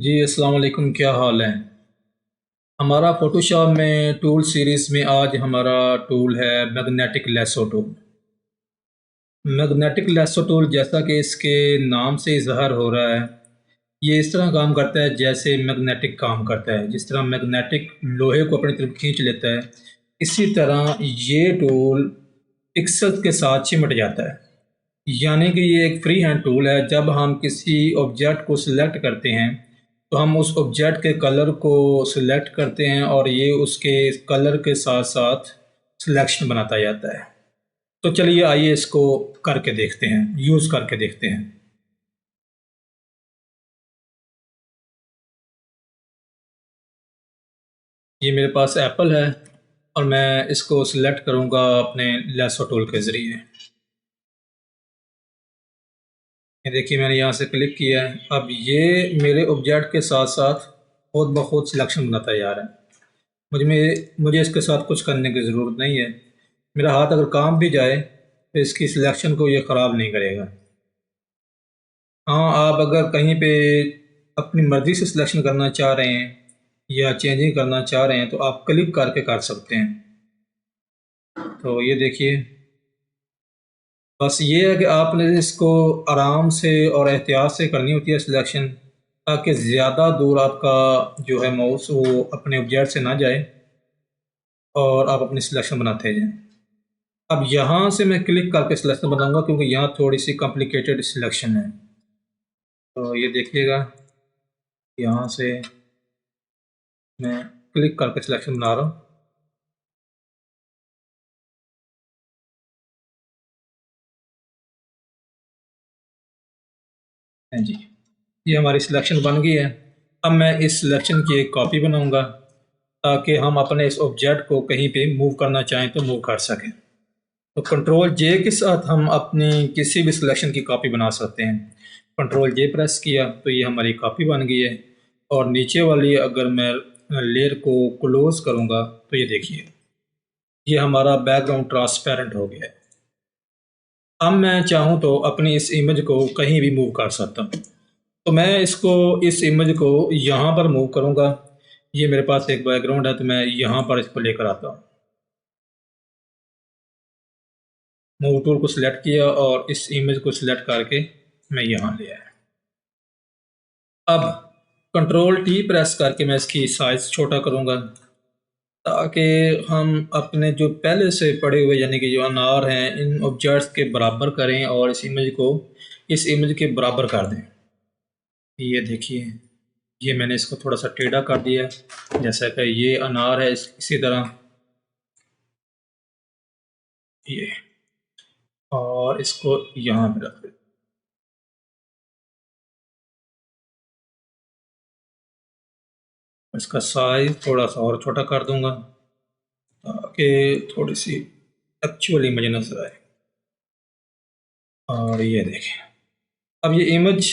जी अस्सलाम वालेकुम, क्या हाल है। हमारा फोटोशॉप में टूल सीरीज़ में आज हमारा टूल है magnetic lasso tool. Magnetic lasso tool, जैसा कि इसके नाम से इज़हार हो रहा है, ये इस तरह काम करता है जैसे मैग्नेटिक काम करता है। जिस तरह मैग्नेटिक लोहे को अपनी तरफ खींच लेता है, इसी तरह ये टूल पिक्सेल्स के साथ चिमट जाता है। यानी कि ये एक फ्री हैंड टूल है। जब हम किसी ऑब्जेक्ट को सिलेक्ट करते हैं तो हम उस ऑब्जेक्ट के कलर को सिलेक्ट करते हैं और ये उसके कलर के साथ साथ सिलेक्शन बनाता जाता है। तो चलिए आइए इसको करके देखते हैं, यूज़ करके देखते हैं। ये मेरे पास एप्पल है और मैं इसको सिलेक्ट करूँगा अपने लेसो टूल के ज़रिए। ये देखिए, मैंने यहाँ से क्लिक किया है। अब ये मेरे ऑब्जेक्ट के साथ साथ खुद ब खुद सिलेक्शन बनाता जा रहा है। मुझे इसके साथ कुछ करने की ज़रूरत नहीं है। मेरा हाथ अगर काम भी जाए तो इसकी सिलेक्शन को ये ख़राब नहीं करेगा। हाँ, आप अगर कहीं पे अपनी मर्ज़ी से सिलेक्शन करना चाह रहे हैं या चेंजिंग करना चाह रहे हैं तो आप क्लिक करके कर सकते हैं। तो ये देखिए, बस ये है कि आपने इसको आराम से और एहतियात से करनी होती है सिलेक्शन, ताकि ज़्यादा दूर आपका जो है माउस वो अपने ऑब्जेक्ट से ना जाए और आप अपनी सिलेक्शन बनाते जाएं। अब यहाँ से मैं क्लिक करके सिलेक्शन बनाऊंगा क्योंकि यहाँ थोड़ी सी कॉम्प्लिकेटेड सिलेक्शन है। तो ये देखिएगा, यहाँ से मैं क्लिक करके सिलेक्शन बना रहा हूँ। हाँ जी, ये हमारी सिलेक्शन बन गई है। अब मैं इस सिलेक्शन की एक कॉपी बनाऊंगा ताकि हम अपने इस ऑब्जेक्ट को कहीं पे मूव करना चाहें तो मूव कर सकें। तो कंट्रोल जे के साथ हम अपनी किसी भी सिलेक्शन की कॉपी बना सकते हैं। कंट्रोल जे प्रेस किया तो ये हमारी कॉपी बन गई है। और नीचे वाली अगर मैं लेयर को क्लोज करूँगा तो ये देखिए, ये हमारा बैकग्राउंड ट्रांसपेरेंट हो गया है। अब मैं चाहूँ तो अपनी इस इमेज को कहीं भी मूव कर सकता हूँ। तो मैं इस इमेज को यहाँ पर मूव करूँगा। ये मेरे पास एक बैकग्राउंड है तो मैं यहाँ पर इसको लेकर आता हूँ। मूव टूल को सिलेक्ट किया और इस इमेज को सिलेक्ट करके मैं यहाँ ले आया। अब कंट्रोल टी प्रेस करके मैं इसकी साइज़ छोटा करूँगा ताकि हम अपने जो पहले से पड़े हुए यानी कि जो अनार हैं इन ऑब्जेक्ट्स के बराबर करें और इस इमेज के बराबर कर दें। ये देखिए, ये मैंने इसको थोड़ा सा टेढ़ा कर दिया जैसा कि ये अनार है, इसी तरह ये, और इसको यहाँ पे रख दें। इसका साइज थोड़ा सा और छोटा कर दूंगा ताकि थोड़ी सी एक्चुअल इमेज नजर आए। और ये देखें, अब ये इमेज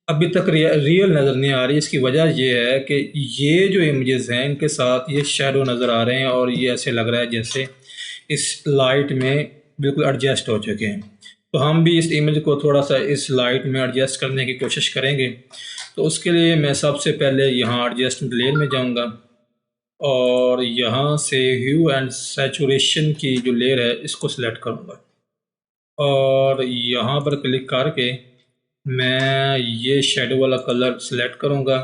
अभी तक रियल नज़र नहीं आ रही। इसकी वजह ये है कि ये जो इमेजेस हैं इनके साथ ये शैडो नज़र आ रहे हैं और ये ऐसे लग रहा है जैसे इस लाइट में बिल्कुल एडजस्ट हो चुके हैं। तो हम भी इस इमेज को थोड़ा सा इस लाइट में एडजस्ट करने की कोशिश करेंगे। तो उसके लिए मैं सबसे पहले यहाँ एडजस्टमेंट लेयर में जाऊँगा और यहाँ से ह्यू एंड सैचुरेशन की जो लेयर है इसको सिलेक्ट करूँगा और यहाँ पर क्लिक करके मैं ये शेडो वाला कलर सिलेक्ट करूँगा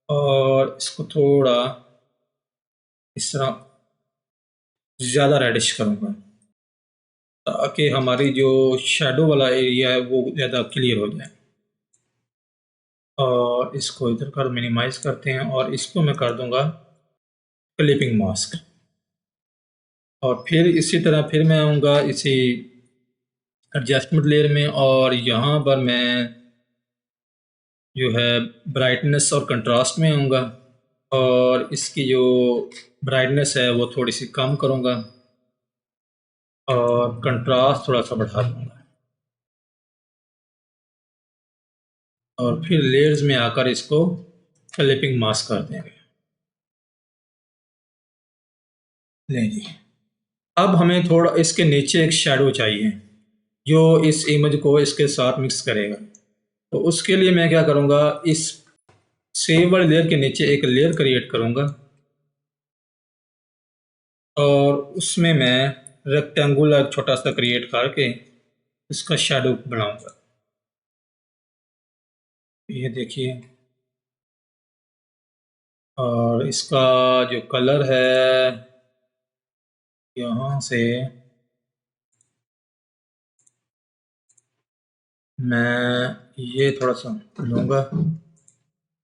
और इसको थोड़ा इस तरह ज़्यादा रेडिश करूँगा ताकि हमारी जो शेडो वाला एरिया है वो ज़्यादा क्लियर हो जाए। और इसको इधर कर मिनिमाइज करते हैं और इसको मैं कर दूँगा क्लिपिंग मास्क। और फिर इसी तरह फिर मैं आऊँगा इसी एडजस्टमेंट लेयर में और यहाँ पर मैं जो है ब्राइटनेस और कंट्रास्ट में आऊँगा और इसकी जो ब्राइटनेस है वो थोड़ी सी कम करूँगा और कंट्रास्ट थोड़ा सा बढ़ा दूँगा और फिर लेयर्स में आकर इसको क्लिपिंग मास्क कर देंगे। ले जी, अब हमें थोड़ा इसके नीचे एक शेडो चाहिए जो इस इमेज को इसके साथ मिक्स करेगा। तो उसके लिए मैं क्या करूँगा, इस सेव वाले लेयर के नीचे एक लेयर क्रिएट करूँगा और उसमें मैं रेक्टेंगुलर छोटा सा क्रिएट करके इसका शैडो बनाऊंगा। ये देखिए, और इसका जो कलर है यहाँ से मैं ये थोड़ा सा लूँगा।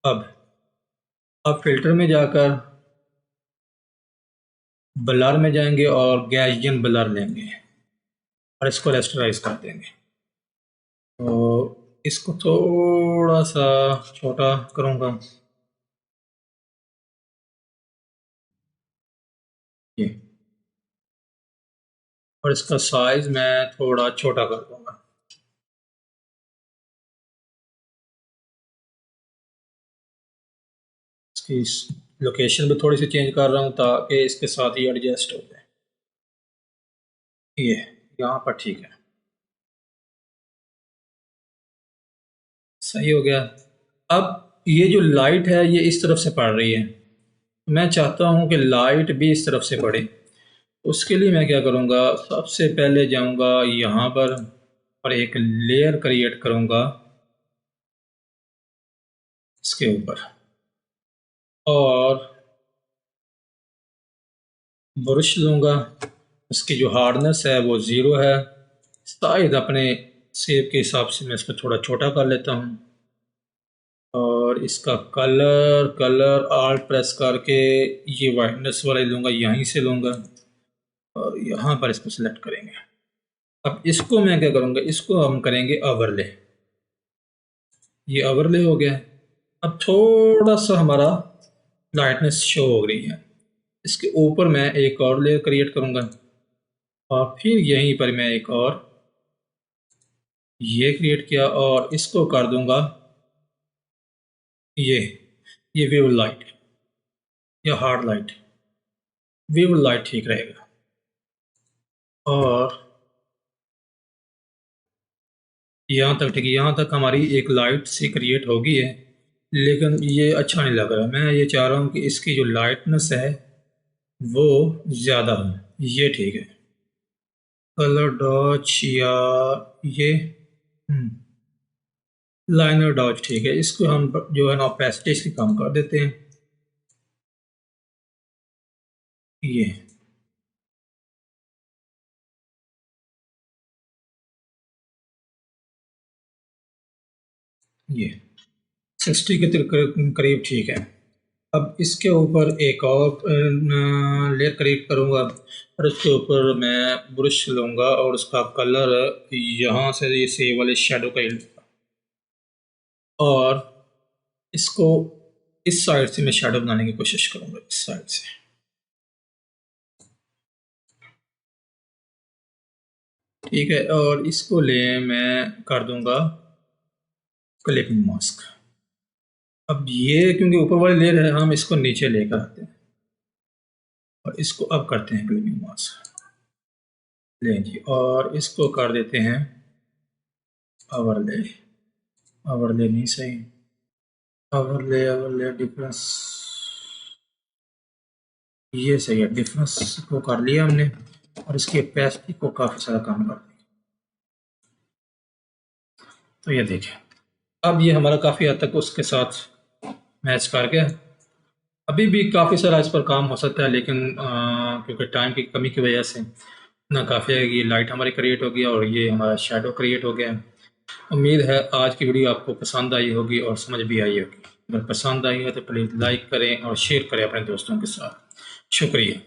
अब फिल्टर में जाकर ब्लर में जाएंगे और गैसियन ब्लर लेंगे और इसको रेस्टराइज कर देंगे। तो इसको थोड़ा सा छोटा करूँगा, ये, और इसका साइज मैं थोड़ा छोटा कर दूँगा। इसकी लोकेशन भी थोड़ी सी चेंज कर रहा हूँ ताकि इसके साथ ही एडजस्ट हो जाए। ये यहाँ पर ठीक है, सही हो गया। अब ये जो लाइट है ये इस तरफ से पड़ रही है, मैं चाहता हूँ कि लाइट भी इस तरफ से पड़े। उसके लिए मैं क्या करूँगा, सबसे पहले जाऊँगा यहाँ पर और एक लेयर क्रिएट करूँगा इसके ऊपर और ब्रश लूँगा। इसकी जो हार्डनेस है वो 0 है। शायद अपने शेप के हिसाब से मैं इसको थोड़ा छोटा कर लेता हूँ और इसका कलर आल्ट प्रेस करके ये वाइटनेस वाले लूँगा, यहीं से लूँगा और यहाँ पर इसको सिलेक्ट करेंगे। अब इसको मैं क्या करूँगा, इसको हम करेंगे ओवरले। ये ओवरले हो गया। अब थोड़ा सा हमारा लाइटनेस शो हो रही है। इसके ऊपर मैं एक और लेयर क्रिएट करूँगा और फिर यहीं पर मैं एक और ये क्रिएट किया और इसको कर दूँगा ये वेव लाइट या हार्ड लाइट, वेव लाइट ठीक रहेगा। और यहाँ तक ठीक है, यहाँ तक हमारी एक लाइट सी क्रिएट होगी है, लेकिन ये अच्छा नहीं लग रहा। मैं ये चाह रहा हूँ कि इसकी जो लाइटनेस है वो ज़्यादा हो, ये ठीक है। कलर डॉच या ये लाइनर डॉच ठीक है। इसको हम जो है ना ओपेसिटी इसकी कम कर देते हैं। ये 60 के करीब ठीक है। अब इसके ऊपर एक और लेयर क्रिएट करूँगा और उसके ऊपर मैं ब्रश लूँगा और उसका कलर यहाँ से ये सेव वाले शेडो का ही लूँगा और इसको इस साइड से मैं शेडो बनाने की कोशिश करूँगा, इस साइड से। ठीक है, और इसको ले मैं कर दूँगा क्लिपिंग मास्क। अब ये क्योंकि ऊपर वाली लेयर है, हम इसको नीचे लेकर आते हैं और इसको अब करते हैं क्लिपिंग मास्क। लें जी, और इसको कर देते हैं ओवरले। ओवरले नहीं सही, ओवरले डिफरेंस, ये सही है। डिफरेंस को कर लिया हमने और इसकी ओपेसिटी को काफ़ी सारा कम कर दिया। तो ये देखिए, अब ये हमारा काफ़ी हद तक उसके साथ मैच कर गया। अभी भी काफ़ी सारा इस पर काम हो सकता है, लेकिन क्योंकि टाइम की कमी की वजह से ना काफ़ी है। ये लाइट हमारी क्रिएट हो गई और ये हमारा शेडो क्रिएट हो गया। उम्मीद है आज की वीडियो आपको पसंद आई होगी और समझ भी आई होगी। अगर पसंद आई है तो प्लीज़ लाइक करें और शेयर करें अपने दोस्तों के साथ। शुक्रिया।